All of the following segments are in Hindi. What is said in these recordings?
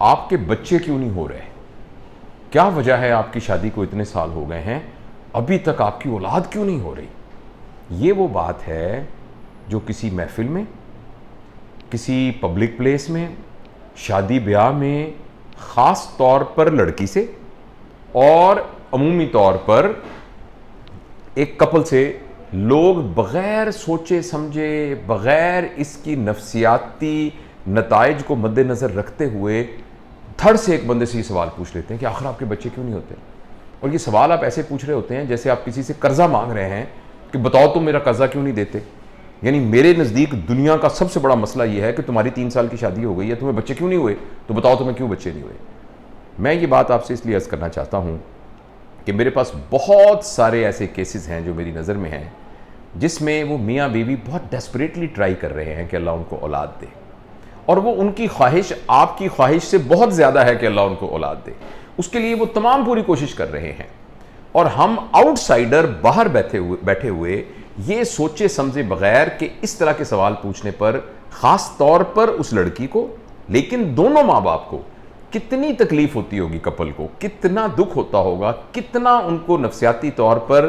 आपके बच्चे क्यों नहीं हो रहे? क्या वजह है आपकी शादी को इतने साल हो गए हैं, अभी तक आपकी औलाद क्यों नहीं हो रही? ये वो बात है जो किसी महफिल में, किसी पब्लिक प्लेस में, शादी ब्याह में, ख़ास तौर पर लड़की से और अमूमी तौर पर एक कपल से लोग बग़ैर सोचे समझे, बग़ैर इसकी नफ्सियाती नताइज को मद्देनज़र रखते हुए धड़ से एक बंदे से ये सवाल पूछ लेते हैं कि आखिर आपके बच्चे क्यों नहीं होते। और ये सवाल आप ऐसे पूछ रहे होते हैं जैसे आप किसी से कर्जा मांग रहे हैं कि बताओ तुम मेरा कर्जा क्यों नहीं देते। यानी मेरे नज़दीक दुनिया का सबसे बड़ा मसला ये है कि तुम्हारी 3 साल की शादी हो गई है, तुम्हें बच्चे क्यों नहीं हुए, तो बताओ तुम्हें क्यों बच्चे नहीं हुए। मैं ये बात आपसे इसलिए अर्ज़ करना चाहता हूँ कि मेरे पास बहुत सारे ऐसे केसेस हैं जो मेरी नज़र में हैं, जिसमें वो मियाँ बीवी बहुत डेस्परेटली ट्राई कर रहे हैं कि अल्लाह उनको औलाद दे, और वो उनकी ख्वाहिश आपकी ख्वाहिश से बहुत ज़्यादा है कि अल्लाह उनको औलाद दे। उसके लिए वो तमाम पूरी कोशिश कर रहे हैं, और हम आउटसाइडर बाहर बैठे हुए ये सोचे समझे बगैर कि इस तरह के सवाल पूछने पर ख़ास तौर पर उस लड़की को, लेकिन दोनों माँ बाप को कितनी तकलीफ होती होगी, कपल को कितना दुख होता होगा, कितना उनको नफ्सियाती तौर पर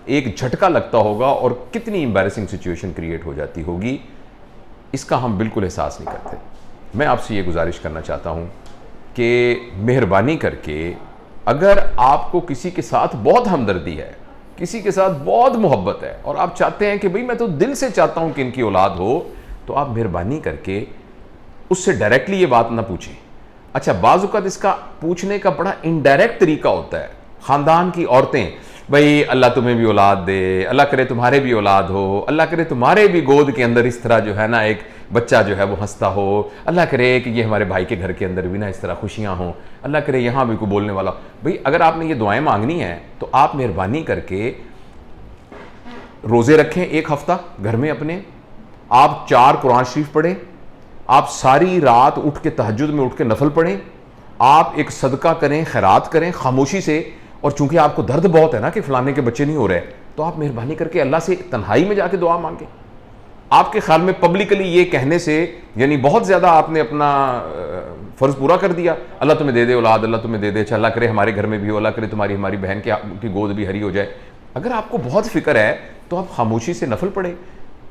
एक झटका लगता होगा, और कितनी एम्बैरेसिंग सिचुएशन क्रिएट हो जाती होगी, इसका हम बिल्कुल एहसास नहीं करते। मैं आपसे ये गुजारिश करना चाहता हूँ कि मेहरबानी करके, अगर आपको किसी के साथ बहुत हमदर्दी है, किसी के साथ बहुत मोहब्बत है, और आप चाहते हैं कि भाई मैं तो दिल से चाहता हूँ कि इनकी औलाद हो, तो आप मेहरबानी करके उससे डायरेक्टली ये बात ना पूछें। अच्छा, बाज़ औक़ात इसका पूछने का बड़ा इनडायरेक्ट तरीका होता है। ख़ानदान की औरतें, भाई अल्लाह तुम्हें भी औलाद दे, अल्लाह करे तुम्हारे भी औलाद हो, अल्लाह करे तुम्हारे भी गोद के अंदर इस तरह जो है ना एक बच्चा जो है वो हंसता हो, अल्लाह करे कि ये हमारे भाई के घर के अंदर भी ना इस तरह खुशियाँ हों, अल्लाह करे यहाँ भी कोई बोलने वाला। भाई अगर आपने ये दुआएं मांगनी हैं तो आप मेहरबानी करके रोज़े रखें, 1 हफ़्ता घर में अपने, आप 4 कुरान शरीफ पढ़ें, आप सारी रात उठ के तहज्जुद में उठ के नफल पढ़ें, आप एक सदका करें, खैरात करें खामोशी से। और चूंकि आपको दर्द बहुत है ना कि फलाने के बच्चे नहीं हो रहे, तो आप मेहरबानी करके अल्लाह से तन्हाई में जाके दुआ मांगे। आपके ख्याल में पब्लिकली ये कहने से यानी बहुत ज़्यादा आपने अपना फ़र्ज़ पूरा कर दिया, अल्लाह तुम्हें दे दे औलाद, अल्लाह तुम्हें दे दे, अच्छा अल्लाह करे हमारे घर में भी हो, अल्लाह करे तुम्हारी हमारी बहन की गोद भी हरी हो जाए। अगर आपको बहुत फ़िक्र है तो आप खामोशी से नफल पढ़ें,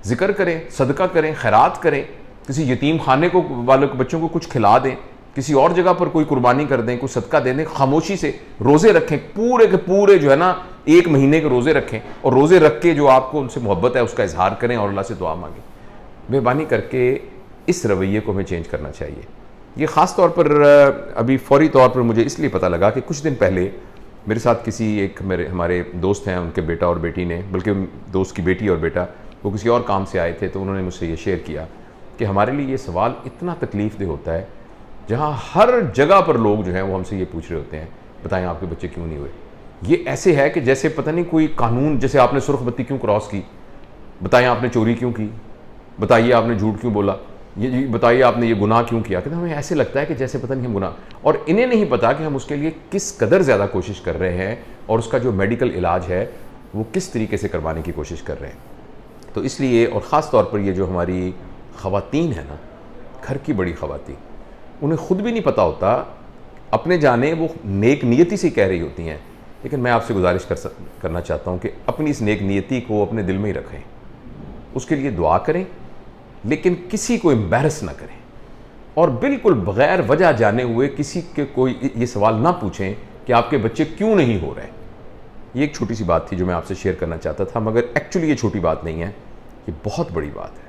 जिक्र करें, सदका करें, खैरात करें, किसी यतीम खाने को वालों बच्चों को कुछ खिला दें, किसी और जगह पर कोई कुर्बानी कर दें, कोई सदका दे दें, खामोशी से रोज़े रखें, पूरे के पूरे जो है ना 1 महीने के रोज़े रखें, और रोज़े रख के जो आपको उनसे मोहब्बत है उसका इजहार करें और अल्लाह से दुआ मांगें। मेहरबानी करके इस रवैये को हमें चेंज करना चाहिए। ये ख़ास तौर पर अभी फ़ौरी तौर पर मुझे इसलिए पता लगा कि कुछ दिन पहले मेरे साथ हमारे दोस्त हैं, उनके बेटा और बेटी ने, बल्कि दोस्त की बेटी और बेटा, वो किसी और काम से आए थे, तो उन्होंने मुझसे ये शेयर किया कि हमारे लिए ये सवाल इतना तकलीफ़ देह होता है, जहाँ हर जगह पर लोग जो हैं वो हमसे ये पूछ रहे होते हैं, बताएं आपके बच्चे क्यों नहीं हुए। ये ऐसे है कि जैसे पता नहीं कोई कानून, जैसे आपने सुर्ख बत्ती क्यों क्रॉस की, बताएं आपने चोरी क्यों की, बताइए आपने झूठ क्यों बोला, ये बताइए आपने ये गुनाह क्यों किया। कहते हमें ऐसे लगता है कि जैसे पता नहीं हम गुनाह, और इन्हें नहीं पता कि हम उसके लिए किस कदर ज़्यादा कोशिश कर रहे हैं, और उसका जो मेडिकल इलाज है वो किस तरीके से करवाने की कोशिश कर रहे हैं। तो इसलिए, और ख़ास तौर पर ये जो हमारी ख़वातीन है ना, घर की बड़ी ख़वातीन, उन्हें ख़ुद भी नहीं पता होता, अपने जाने वो नेक नियति से कह रही होती हैं, लेकिन मैं आपसे गुजारिश करना चाहता हूँ कि अपनी इस नेक नियति को अपने दिल में ही रखें, उसके लिए दुआ करें, लेकिन किसी को एम्बैरस ना करें, और बिल्कुल बग़ैर वजह जाने हुए किसी के कोई ये सवाल ना पूछें कि आपके बच्चे क्यों नहीं हो रहे। ये एक छोटी सी बात थी जो मैं आपसे शेयर करना चाहता था, मगर एक्चुअली ये छोटी बात नहीं है, ये बहुत बड़ी बात है।